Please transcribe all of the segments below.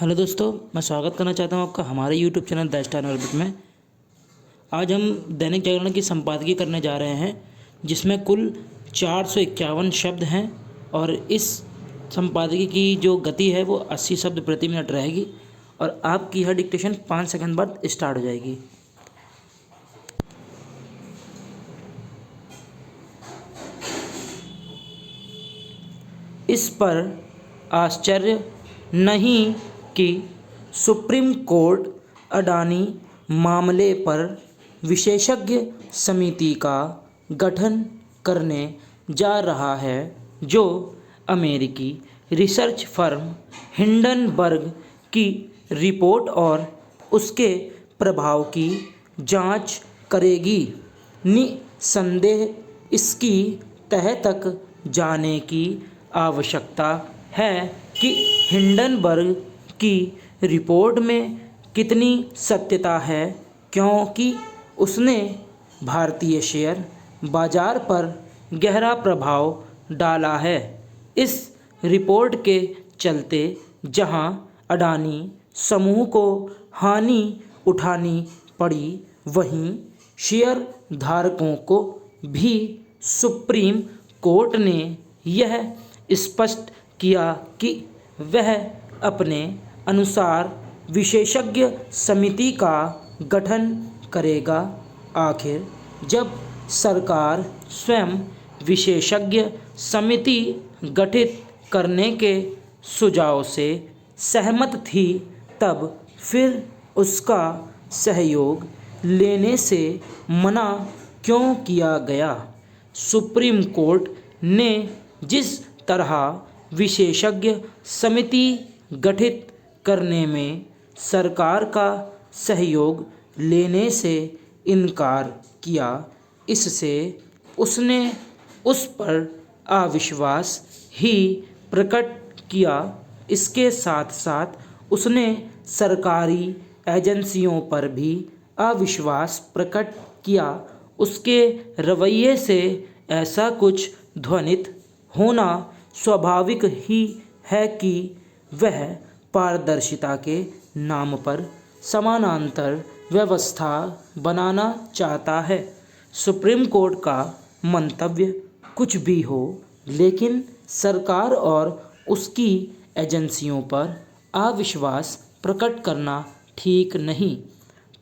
Hello दोस्तों, मैं स्वागत करना चाहता हूं आपका हमारे YouTube channel the star orbit में। आज हम दैनिक जागरण की संपादकीय करने जा रहे हैं, जिसमें कुल 451 शब्द हैं और इस संपादकीय की जो गति है वो 80 शब्द प्रति मिनट रहेगी और आपकी यह डिक्टेशन 5 सेकंड बाद स्टार्ट हो जाएगी। इस पर आश्चर्य नहीं कि सुप्रीम कोर्ट अडानी मामले पर विशेषज्ञ समिति का गठन करने जा रहा है, जो अमेरिकी रिसर्च फर्म हिंडनबर्ग की रिपोर्ट और उसके प्रभाव की जांच करेगी। निसंदेह इसकी तह तक जाने की आवश्यकता है कि हिंडनबर्ग की रिपोर्ट में कितनी सत्यता है, क्योंकि उसने भारतीय शेयर बाजार पर गहरा प्रभाव डाला है। इस रिपोर्ट के चलते जहां अडानी समूह को हानि उठानी पड़ी, वहीं शेयर धारकों को भी सुप्रीम कोर्ट ने यह स्पष्ट किया कि वह अपने अनुसार विशेषज्ञ समिति का गठन करेगा। आखिर जब सरकार स्वयं विशेषज्ञ समिति गठित करने के सुझाव से सहमत थी, तब फिर उसका सहयोग लेने से मना क्यों किया गया? सुप्रीम कोर्ट ने जिस तरह विशेषज्ञ समिति गठित करने में सरकार का सहयोग लेने से इनकार किया, इससे उसने उस पर अविश्वास ही प्रकट किया। इसके साथ साथ उसने सरकारी एजेंसियों पर भी अविश्वास प्रकट किया। उसके रवैये से ऐसा कुछ ध्वनित होना स्वाभाविक ही है कि वह पारदर्शिता के नाम पर समानांतर व्यवस्था बनाना चाहता है। सुप्रीम कोर्ट का मंतव्य कुछ भी हो, लेकिन सरकार और उसकी एजेंसियों पर अविश्वास प्रकट करना ठीक नहीं।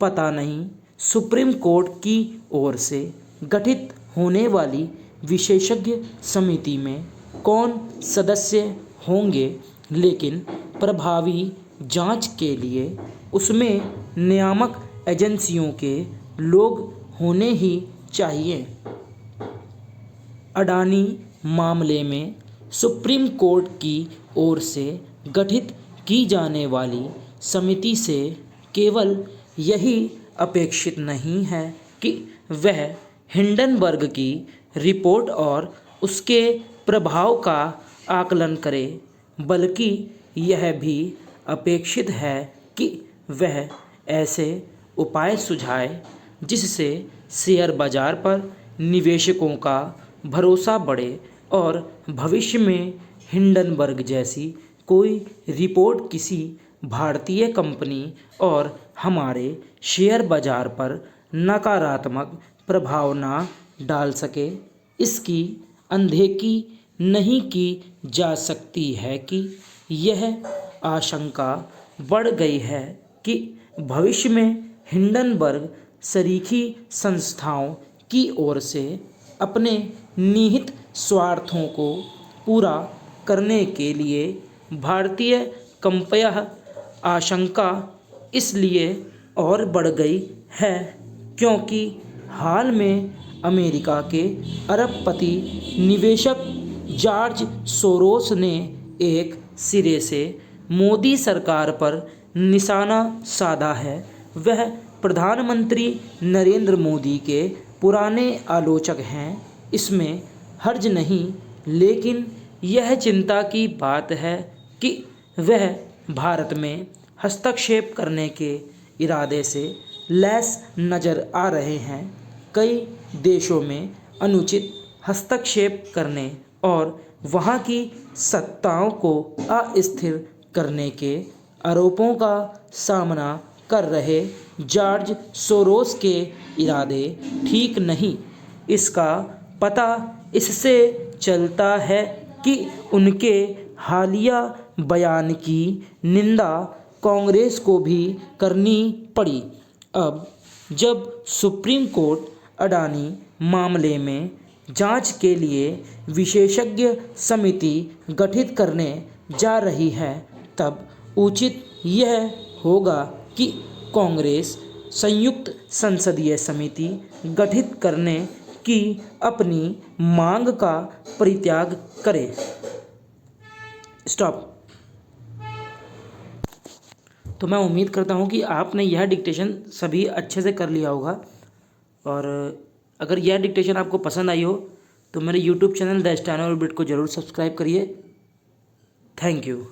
पता नहीं सुप्रीम कोर्ट की ओर से गठित होने वाली विशेषज्ञ समिति में कौन सदस्य होंगे, लेकिन प्रभावी जांच के लिए उसमें नियामक एजेंसियों के लोग होने ही चाहिए। अडानी मामले में सुप्रीम कोर्ट की ओर से गठित की जाने वाली समिति से केवल यही अपेक्षित नहीं है कि वह हिंडनबर्ग की रिपोर्ट और उसके प्रभाव का आकलन करे, बल्कि यह भी अपेक्षित है कि वह ऐसे उपाय सुझाए जिससे शेयर बाजार पर निवेशकों का भरोसा बढ़े और भविष्य में हिंडनबर्ग जैसी कोई रिपोर्ट किसी भारतीय कंपनी और हमारे शेयर बाजार पर नकारात्मक प्रभाव न डाल सके। इसकी अनदेखी नहीं की जा सकती है कि यह आशंका बढ़ गई है कि भविष्य में हिंडनबर्ग शरीकी संस्थाओं की ओर से अपने निहित स्वार्थों को पूरा करने के लिए भारतीय कंपनियां आशंका इसलिए और बढ़ गई है क्योंकि हाल में अमेरिका के अरबपति निवेशक जॉर्ज सोरोस ने एक सिरे से मोदी सरकार पर निशाना साधा है। वह प्रधानमंत्री नरेंद्र मोदी के पुराने आलोचक हैं, इसमें हर्ज नहीं, लेकिन यह चिंता की बात है कि वह भारत में हस्तक्षेप करने के इरादे से लैस नज़र आ रहे हैं। कई देशों में अनुचित हस्तक्षेप करने और वहाँ की सत्ताओं को अस्थिर करने के आरोपों का सामना कर रहे जॉर्ज सोरोस के इरादे ठीक नहीं। इसका पता इससे चलता है कि उनके हालिया बयान की निंदा कांग्रेस को भी करनी पड़ी। अब जब सुप्रीम कोर्ट अडानी मामले में जांच के लिए विशेषज्ञ समिति गठित करने जा रही है, तब उचित यह होगा कि कांग्रेस संयुक्त संसदीय समिति गठित करने की अपनी मांग का परित्याग करे। स्टॉप। तो मैं उम्मीद करता हूँ कि आपने यह डिक्टेशन सभी अच्छे से कर लिया होगा, और अगर यह डिक्टेशन आपको पसंद आई हो तो मेरे YouTube चैनल द स्टेनोबिट को ज़रूर सब्सक्राइब करिए। Thank you.